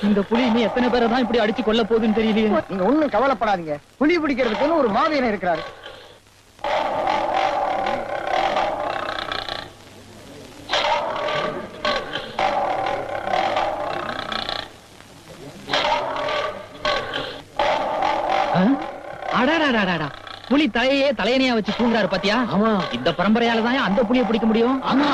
இந்த புலி இனி எத்தனை பேரை தான் இப்படி அடிச்சு கொல்ல போகுதுன்னு தெரியலையே. நீங்க ஒண்ணும் கவலைப்படாதீங்க, புலி பிடிக்கிறதுக்குன்னு ஒரு மாவீரன் இருக்கிறாரு. புலி தலையே தலையணையா வச்சு தூங்குறாரு பாத்தியா? ஆமா, இந்த பரம்பரையால தான் அந்த புலியை பிடிக்க முடியும். ஆமா,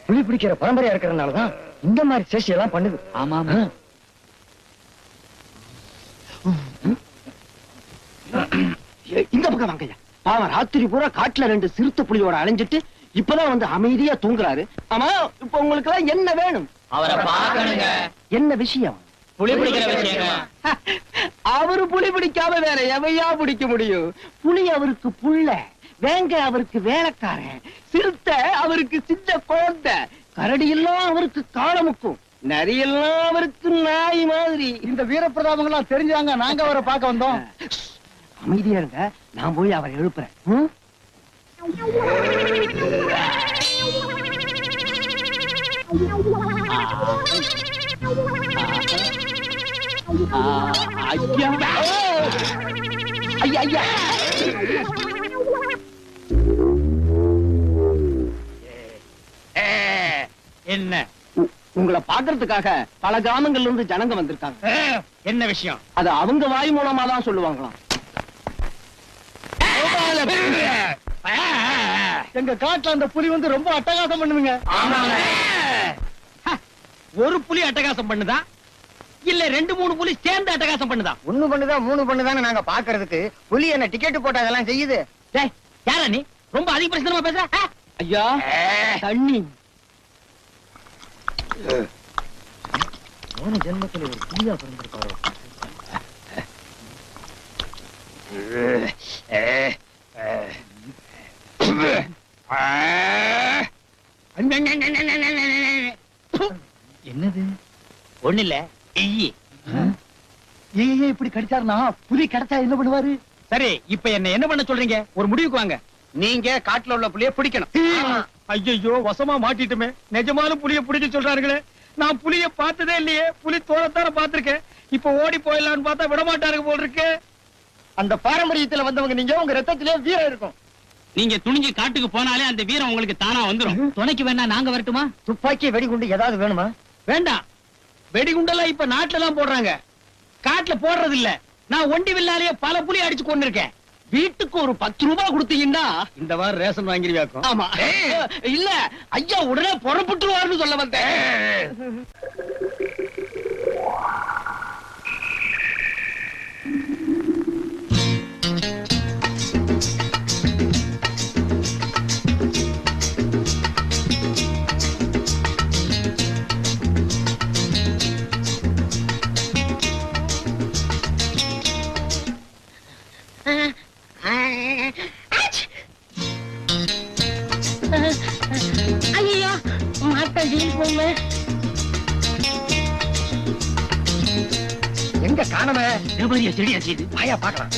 புலி பிடிக்கிற பரம்பரையா இருக்கிறதுனாலதான் இந்த மாதிரி சேஷி எல்லாம் பண்ணுது. ஆமா, இந்த பக்கம் வாங்கய்யா. பாவம் ராத்திரி பூரா காட்டுல 2 சிறுத்தை புலியோட அலைஞ்சிட்டு இப்பதான் வந்து அமைதியா தூங்குறாரு. ஆமா, இப்ப உங்களுக்கு எல்லாம் என்ன வேணும்? அவரை பார்க்கணுங்க. என்ன விஷயம்? புலி பிடிக்கிற விஷயங்க. அவரு புலி பிடிக்காம வேற எவையா பிடிக்க முடியும்? புலி அவருக்கு புள்ள, வேங்க அவருக்கு வேலைக்காரன், சிறுத்தை அவருக்கு சின்ன குழந்தை, கரடி எல்லாம் அவருக்கு காலமுக்கும், நரியெல்லாம் அவருக்கு நாய் மாதிரி. இந்த வீரப்பிரதாபங்கள்லாம் தெரிஞ்சாங்க நாங்க அவரை பார்க்க வந்தோம். அமைதியா இருங்க, நான் போய் அவரை எழுப்புறேன். ஐயா ஐயா, என்ன? உங்களை பாக்குறதுக்காக பல கிராமங்கள்ல இருந்து ஜனங்க வந்திருக்காங்க. என்ன விஷயம்? அது அவங்க வாய் மூலமா தான் சொல்லுவாங்களாம். எங்க காட்டுல அந்த புலி வந்து ரொம்ப அட்டகாசம் பண்ணுவீங்க. ஒரு புலி அட்டகாசம் பண்ணுதா இல்ல 2-3 புலி சேர்ந்து அட்டகாசம் பண்ணுதா? 1 பண்ணுதா 3 பண்ணுதான்னு நாங்க பாக்குறதுக்கு புலி என்ன டிக்கெட் போட்டா அதெல்லாம் செய்யுது. யாரா நீ? ரொம்ப அதிக பிரச்சனமா பேசுற. ஐயா தண்ணி. போன ஜென்மத்துல ஒரு புலியா பிறந்திருக்காரோ. என்னது? ஒண்ணு இல்ல. இப்படி கடிச்சாருன்னா புலி கிடைச்சா என்ன பண்ணுவாரு? சரி, இப்ப என்ன பண்ண சொல்றீங்க? ஒரு முடிவுக்கு வாங்க. நீங்க காட்டுல உள்ள புலிய பிடிக்கணும். ஐயோ, வசமா மாட்டிட்டுமே. நிஜமான புலிய பிடிக்க சொல்றாங்களே. நான் புலிய பார்த்ததே இல்லையே. புலி தோளத்தார பாத்திருக்கேன். இப்ப ஓடி போயிடலான்னு பார்த்தா விடமாட்டாருங்க போல் இருக்கு. அந்த பாரம்பரியத்துல வந்தவங்க நீங்க, உங்க ரத்தத்திலே வீரம் இருக்கும். நீங்க துணிஞ்சு காட்டுக்கு போனாலே அந்த வீரம் உங்களுக்கு தானா வந்துரும். துணைக்கு வேணா நாங்க வரட்டுமா? துப்பாக்கி வெடிகுண்டு ஏதாவது வேணுமா? வேண்டாம். வெடிகுண்டெல்லாம் இப்ப நாட்டுல தான் போடுறாங்க, காட்டுல போடுறது இல்ல. நான் ஒண்டி வில்லாலேயே பல புலி அடிச்சு கொண்டு இருக்கேன். வீட்டுக்கு ஒரு 10 ரூபாய் கொடுத்தீங்கன்னா இந்த வாரம் ரேஷன் வாங்கிருவாக்கும். ஆமா. இல்ல ஐயா உடனே புறப்பட்டுருவாருன்னு சொல்ல வந்தேன். ஐயோ, மாட்டாடி போமே. எங்க காணம? வியாபாரிய செடியா செய்து வாயா பாக்கலாம்.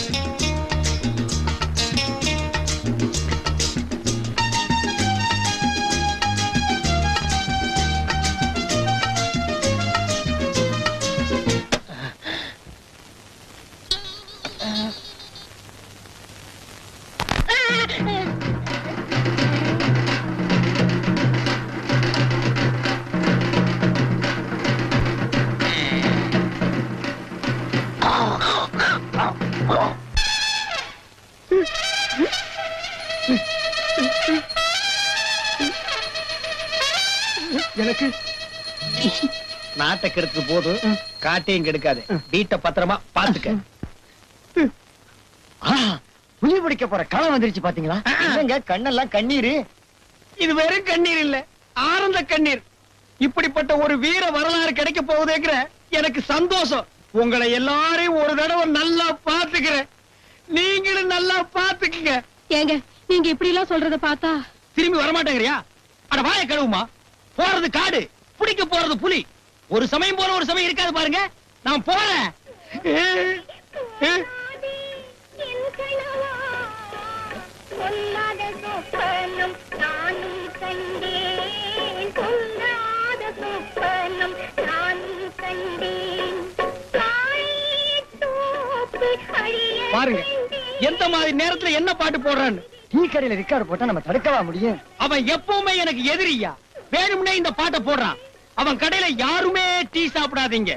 எனக்கு நாட்டை கெடுத்து போது காட்டையும் கெடுக்காது. வீட்டை பத்திரமா பாத்துக்க. புலி பிடிக்க போற காலம் வந்துருச்சு பாத்தீங்களா? கண்ணெல்லாம் கண்ணீர். இது வெறும் கண்ணீர் இல்ல, ஆனந்த கண்ணீர். இப்படிப்பட்ட ஒரு வீர வரலாறு கிடைக்க போகுதுங்கிற எனக்கு சந்தோஷம். உங்களை எல்லாரையும் ஒரு தடவை நல்லா பாத்துக்கிறேன். நீங்களும் நல்லா பாத்துக்குங்க. ஏங்க, நீங்க இப்படி எல்லாம் சொல்றத பார்த்தா திரும்பி வரமாட்டேங்கிறியா? அட வாய கழுவுமா. போறது காடு, பிடிக்க போறது புலி. ஒரு சமயம் போல ஒரு சமயம் இருக்காது பாருங்க. நான் போறேன். பாருங்க எந்த மாதிரி நேரத்துல என்ன பாட்டு போடுறான்னு. டீ கடையில ரிக்கார்டு போட்டா நம்ம தடுக்கவா முடியும்? அவன் எப்பவுமே எனக்கு எதிரியா. வேணும்னே இந்த பாட்டை போடுறான். அவன் கடையில யாருமே டீ சாப்பிடாதீங்க.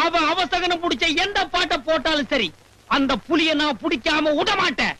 அவன் அவசகனம் புடிச்ச எந்த பாட்டை போட்டாலும் சரி, அந்த புலிய நான் பிடிக்காம விட மாட்டேன்.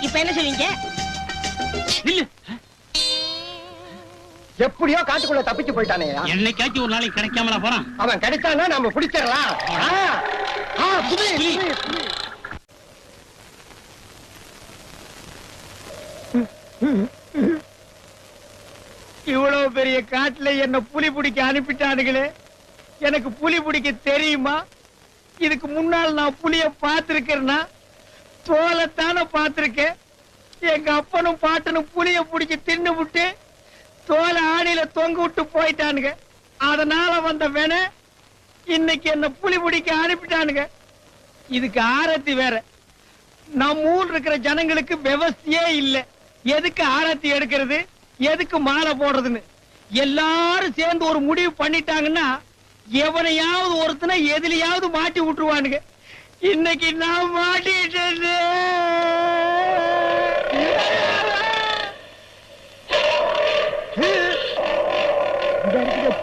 இப்ப என்ன செய்வீங்க? எப்படியோ காட்டுக்குள்ள தப்பிச்சு போயிட்டானே. என்னைக்காச்சும் ஒரு நாளைக்கு கிடைக்காமல போறான். அவன் கிடைச்சானா நம்ம பிடிச்சிடலாம். இவ்வளவு பெரிய காட்டுல என்ன புலி பிடிக்க அனுப்பிட்டானுங்களே. எனக்கு புலி பிடிக்க தெரியுமா? இதுக்கு முன்னால் நான் புலிய பார்த்திருக்கிறேன்னா தோலைத்தானே பார்த்திருக்கேன். எங்க அப்பனும் பாட்டனும் புலிய பிடிக்க தின்னு விட்டு தோலை ஆடியில தொங்க விட்டு போயிட்டானுங்க. அதனால வந்த வேண இன்னைக்கு என்ன புலி பிடிக்க அனுப்பிட்டானுங்க. இதுக்கு ஆரத்தி வேற. நம்ம ஊர் இருக்கிற ஜனங்களுக்கு விவசாயே இல்ல. எதுக்கு ஆரத்தி எடுக்கிறது, எதுக்கு மாலை போடுறதுன்னு எல்லாரும் சேர்ந்து ஒரு முடிவு பண்ணிட்டாங்கன்னா எவனையாவது ஒருத்தனை எதுலயாவது மாட்டி விட்டுருவானுங்க. இன்னைக்கு நான் மாட்டிட்டேன்.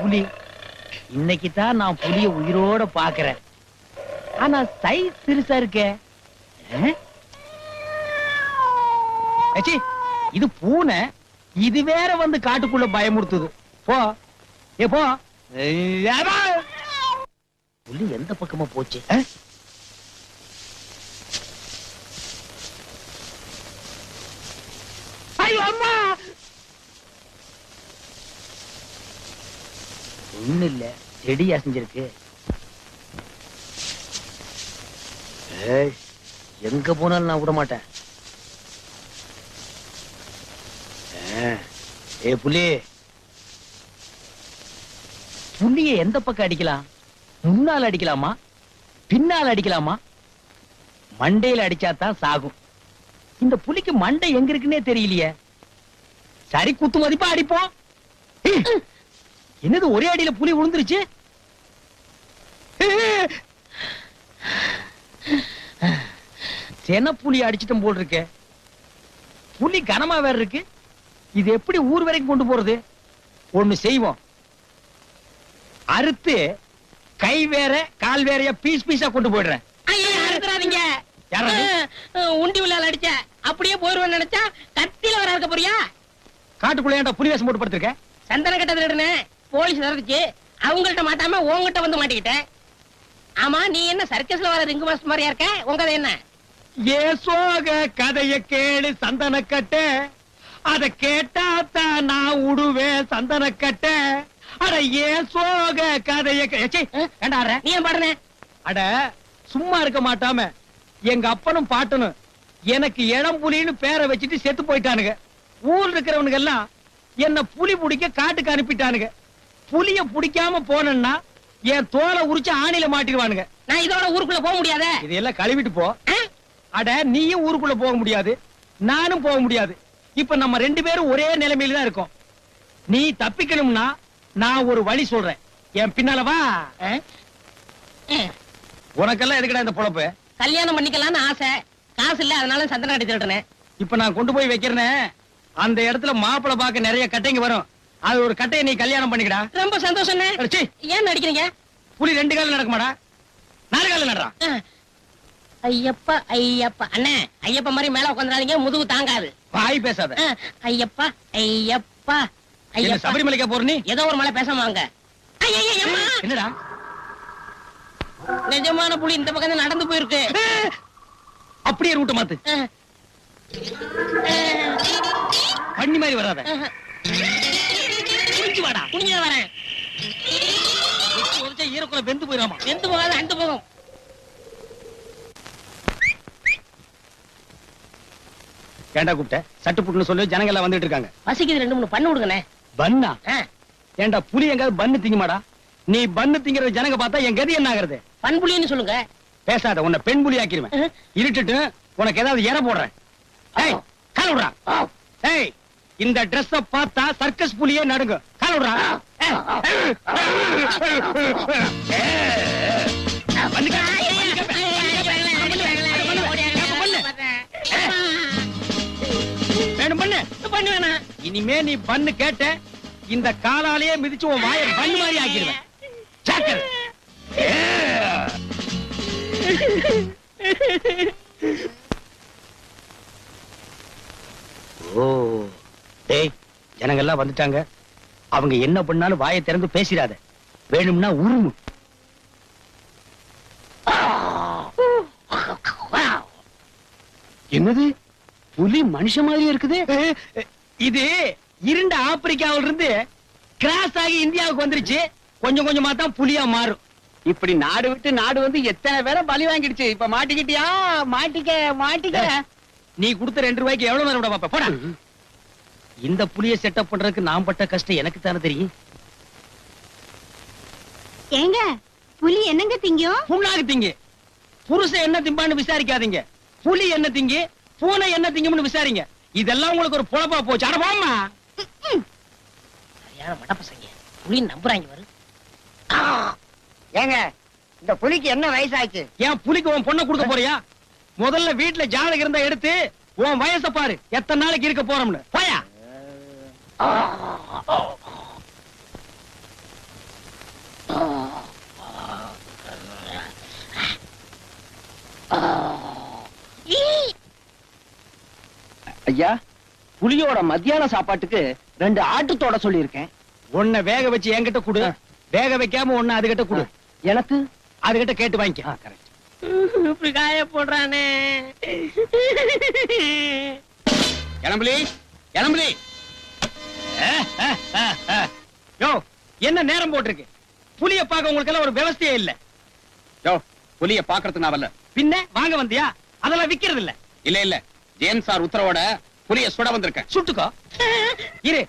புலி இன்னைக்கு தான் நான் புலிய உயிரோட பாக்குறேன். ஆனா சைஸ் சிறுசா இருக்கே. இது பூனை. இது வேற வந்து காட்டுக்குள்ள பயமுறுத்துது. போ போ. புலி எந்த பக்கமா போச்சு? ஒண்ணு இல்ல, செடி அசைஞ்சிருக்கு. எங்க போனாலும் நான் விட மாட்டேன். புலி புலிய எந்த பக்கம் அடிக்கலாம்? முன்னால அடிக்கலாமா, பின்னால அடிக்கலாமா? மண்டையில அடிச்சாதான் சாகும். இந்த புலிக்கு மண்டை எங்க இருக்குன்னே தெரியலையே. சரி, குத்து மதிப்பா அடிப்போம். என்னது ஒரே அடியில புலி விழுந்துருச்சு? சென புலி அடிச்சிட்டும் போல் இருக்கு. புலி கனமா வேற இருக்கு. இது எப்படி ஊர் வரைக்கும் கொண்டு போறது? ஒண்ணு செய்வோம். அறுத்து கை வேற கால் வேறையா பீஸ் பீஸா கொண்டு போயிடுறேன். உண்டி விழால அடிச்ச அப்படியே போயிருவேன் நினைச்சா கத்தில வர இருக்க போறியா? காட்டுக்குள்ள ஏன்டா புலி வேஷம் போட்டு படுத்திருக்க? சந்தன கட்டதுன்னு போலீஸ் தரதுச்சு. அவங்கள்ட்ட மாட்டாம உங்ககிட்ட வந்து மாட்டிக்கிட்டேன். ஆமா, நீ என்ன சர்க்கஸ்ல வர ரிங்கு மாஸ்டர் மாதிரியா இருக்க? உங்க கதை என்ன? ஏசோக கதைய கேளு சந்தன கட்ட, அத கேட்டாத்தான் நான் உடுவேன் சந்தன கட்ட. அட ஏசோக கதைய நீ ஏன் பாடுற? அட சும்மா இருக்க மாட்டாம எங்க அப்பனும் பாட்டனும் எனக்கு இளம்புலின்னு பேரை வச்சுட்டு செத்து போயிட்டானுங்க. ஊர்ல இருக்கிறவனுங்க எல்லாம் என்ன புலி பிடிக்க காட்டுக்கு அனுப்பிட்டானுங்க. புலிய பிடிக்காம போனேன்னா என் தோலை உரிச்சு ஆணில மாட்டிடுவானுங்க. நான் இதோட ஊருக்குள்ள போக முடியாத. இதையெல்லாம் கழுவிட்டு போ. அட நீயும் ஊருக்குள்ள போக முடியாது, நானும் போக முடியாது. இப்ப நம்ம 2 பேரும் ஒரே நிலைமையில தான் இருக்கோம். நீ தப்பிக்கணும்னா நான் ஒரு வழி சொல்றேன். என் பின்னால வா. உனக்கெல்லாம் எதுக்குடா இந்த பொழப்பு? கல்யாணம் பண்ணிக்கலாம்னு ஆசை, காசு இல்ல, அதனால சந்தன கட்டி திருடுறேன். இப்ப நான் கொண்டு போய் வைக்கிறேன். அந்த இடத்துல மாப்பிளை பார்க்க நிறைய கட்டைங்க வரும். அது ஒரு கட்டையை நீ கல்யாணம் பண்ணிக்கடா. ரொம்ப சந்தோஷம். அடச்சீ, ஏன் நடிக்கிறீங்க? புலி 2 கால நடக்குமாடா, 4 கால நடறான். ஐயப்பா ஐயப்பா. அண்ணே, ஐயப்பா மாதிரி மேல உட்காந்துறாதீங்க, முதுகு தாங்காது. வாய் பேசாத. ஐயப்பா ஐயப்பா என்ன ஐயப்பா. சபரிமலைக்கா போற நீ? ஏதோ ஒரு மலை பேசாம வாங்க. என்னடா நிஜமான புலி இந்த பக்கம் தான் நடந்து போயிருக்கு. அப்படியே ரூட்ட மாத்து. பண்ணி மாதிரி வராத. குனிஞ்சு வாடா. குனிஞ்சு வரேன். ஈரக்குள்ள வெந்து போயிடாமா? வெந்து போகாது, அண்டு போகும். ஏண்டா கூப்பிட்ட? சட்டு புட்டுன்னு சொல்லி ஜனங்க எல்லாம் வந்துட்டு இருக்காங்க. பசிக்குது, 2 3 பண்ணு விடுங்கண்ணே. பன்னா? ஏண்டா புலி எங்காவது பன்னு திங்குமாடா? நீ பன்னு திங்கிற ஜனங்க பார்த்தா என் கதி என்ன ஆகுறது? பண்புலின்னு சொல்லுங்க. பேசாத, உன்னை பெண் புலி ஆக்கிருவேன். இருட்டுட்டு உனக்கு ஏதாவது எற போடுறேன். ஏய், கால் விடுறா. ஏய், இந்த Dress பார்த்தா சர்க்கஸ் புலியே நடுங்க. கால் விடுறா. இனிமே நீ பண்ணு கேட்ட இந்த காலாலேயே மிதிச்சு உன் வாயை பண்ணு மாதிரி ஆக்கிடுவேன். ஜாக்கிரதை. ஓ டேய், ஜனங்க எல்லாம் வந்துட்டாங்க. அவங்க என்ன பண்ணாலும் வாயை திறந்து பேசிடாத. வேணும்னா உருமு. என்னது? புலி மனுஷ மாதிரி இருக்குது. இது இருண்ட ஆப்பிரிக்காவில இருந்து கிராஸ் ஆகி இந்தியாவுக்கு வந்துருச்சு. கொஞ்சம் கொஞ்சமா தான் புலியா மாறும். இப்படி நாடு விட்டு நாடு வந்து எத்தனை பேரை பலி வாங்கிடுச்சு. இப்ப மாட்டிக்கிட்டியா? மாட்டிக்க. நீ கொடுத்த 2 ரூபாய்க்கு எவ்வளவு நேரம் விட பாப்ப? போடா. இந்த புலியை செட்டப் பண்றதுக்கு நான் பட்ட கஷ்டம் எனக்கு தானே தெரியும். ஏங்க, புலி என்னங்க திங்கும்? புண்ணாக்கு திங்கு. புருஷன் என்ன திம்பான்னு விசாரிக்காதீங்க. புலி என்ன திங்கு, பூனை என்ன திங்கும்னு விசாரிங்க. இதெல்லாம் உங்களுக்கு ஒரு பொழப்பா போச்சு. அட வாம்மா. சரியான மட பசங்க. புலி நம்புறாங்க வரு. ஏங்க, இந்த புலிக்கு என்ன வயசாச்சு? ஏன் புலிக்கு உன் பொண்ணை கொடுக்க போறியா? முதல்ல வீட்டுல ஜாதகம் இருந்தா எடுத்து உன் வயசை பாரு, எத்தனை நாளைக்கு இருக்க போறோம்னு. போயா. ஐயா, புலியோட மத்தியான சாப்பாட்டுக்கு 2 ஆட்டுத்தோட சொல்லியிருக்கேன். உன்னை வேக வச்சு என்கிட்ட கொடு, வேக வைக்காம ஒண்ணு அதுகிட்ட கொடு. எனக்கு அதுகிட்ட கேட்டு வாங்கிக்க. கரெக்ட். இப்படி காய போடுறானே. கிளம்புலி, கிளம்புலி. யோ, என்ன நேரம் போட்டிருக்கு? புலிய பார்க்க உங்களுக்கு எல்லாம் ஒரு விவசாயே இல்ல. யோ, புலிய பாக்குறதுக்கு நான் வரல. பின்ன வாங்க வந்தியா? அதெல்லாம் விக்கிறது இல்ல. இல்ல ஜேம்ஸ் சார் உத்தரவோட புலிய சுட வந்திருக்கேன். சுட்டுக்கோ. இரு,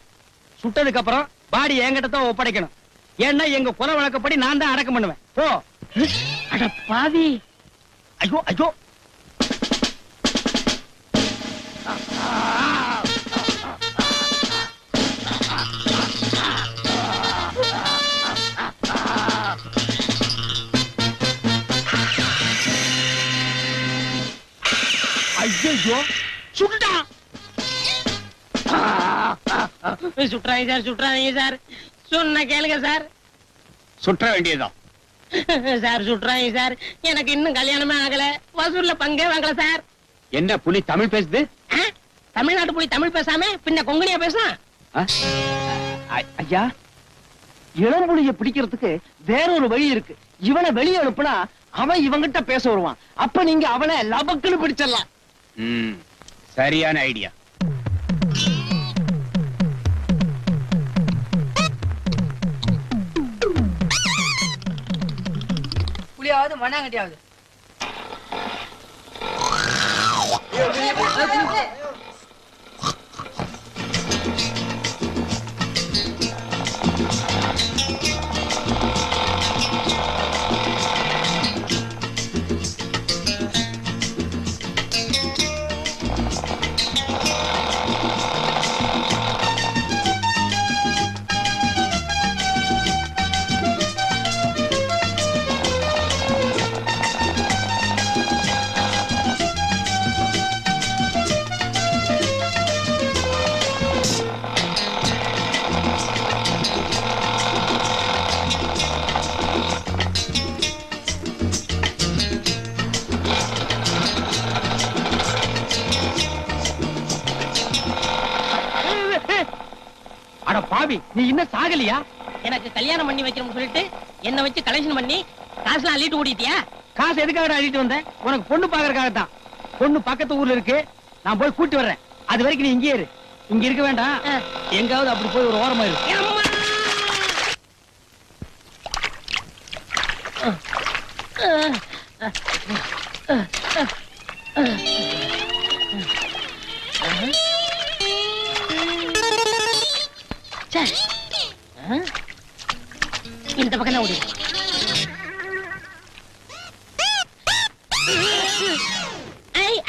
சுட்டதுக்கு அப்புறம் பாடி என்கிட்ட தான் ஒப்படைக்கணும். ஏன்னா எங்க குல வழக்கப்படி நான் தான் அடக்கம் பண்ணுவேன். போ. அட பாவி. ஐயோ ஐயோ. ஐயோ, சுட்டுட்டான். சுட்டுறாங்க சார். சொன்ன கேளுங்க சார். சுற்ற வேண்டியதுதான் சார். சுட்டுறாங்க சார். எனக்கு இன்னும் கல்யாணமே ஆகல. வசூல்ல பங்கே வாங்கல சார். என்ன புலி தமிழ் பேசுது? தமிழ்நாட்டு புலி தமிழ் பேசாம பின்ன கொங்கணியா பேசும். ஐயா, இளம்புலிய பிடிக்கிறதுக்கு வேறொரு வழி இருக்கு. இவனை வெளியே அனுப்புனா அவன் இவங்கிட்ட பேச வருவான். அப்ப நீங்க அவனை லபக்குன்னு பிடிச்சிடலாம். சரியான ஐடியா. புலியாவது மண்ணாங்கட்டியாவது. அட பாவி, நீ இன்னும் சாகலியா? எனக்கு கல்யாணம் பண்ணி வைக்கணும்னு சொல்லிட்டு என்ன வச்சு கலெக்ஷன் பண்ணி காசுலாம் அள்ளிட்டு ஓடிட்டியா? காசு எதுக்காக அழிட்டு வந்தேன்? உனக்கு பொண்ணு பாக்குறதுக்காகத்தான். பொண்ணு பக்கத்து ஊர்ல இருக்கு, நான் போய் கூட்டி வர்றேன். அது வரைக்கும் நீ இங்கே இரு. இங்க இருக்க வேண்டாம், எங்காவது அப்படி போய் ஒரு ஓரமா இரு. இந்த பக்கம் தான் ஓடி.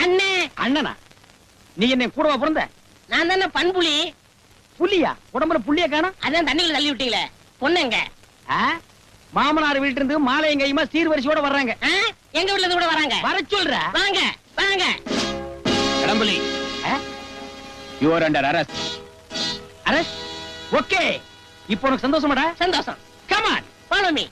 அண்ணே. அண்ணனா? நீ என்ன கூடவா பிறந்த? நான் தானே பண்புலி. புலியா? உடம்புல புள்ளிய காணோம். அதான் தண்ணிக்குள்ள தள்ளி விட்டீங்களே, பொண்ணுங்க. மாமனார் வீட்டு இருந்து மாலையும் கையுமா சீர்வரிசையோட வர்றாங்க. எங்க வீட்டுல இருந்து கூட வராங்க. வர சொல்ற. வாங்க வாங்க. கடம்புலி, யூ ஆர் அண்டர் அரெஸ்ட். அரஸ்? ஓகே. இப்போ உனக்கு சந்தோஷமாடா? சந்தோஷம். Come on, follow me.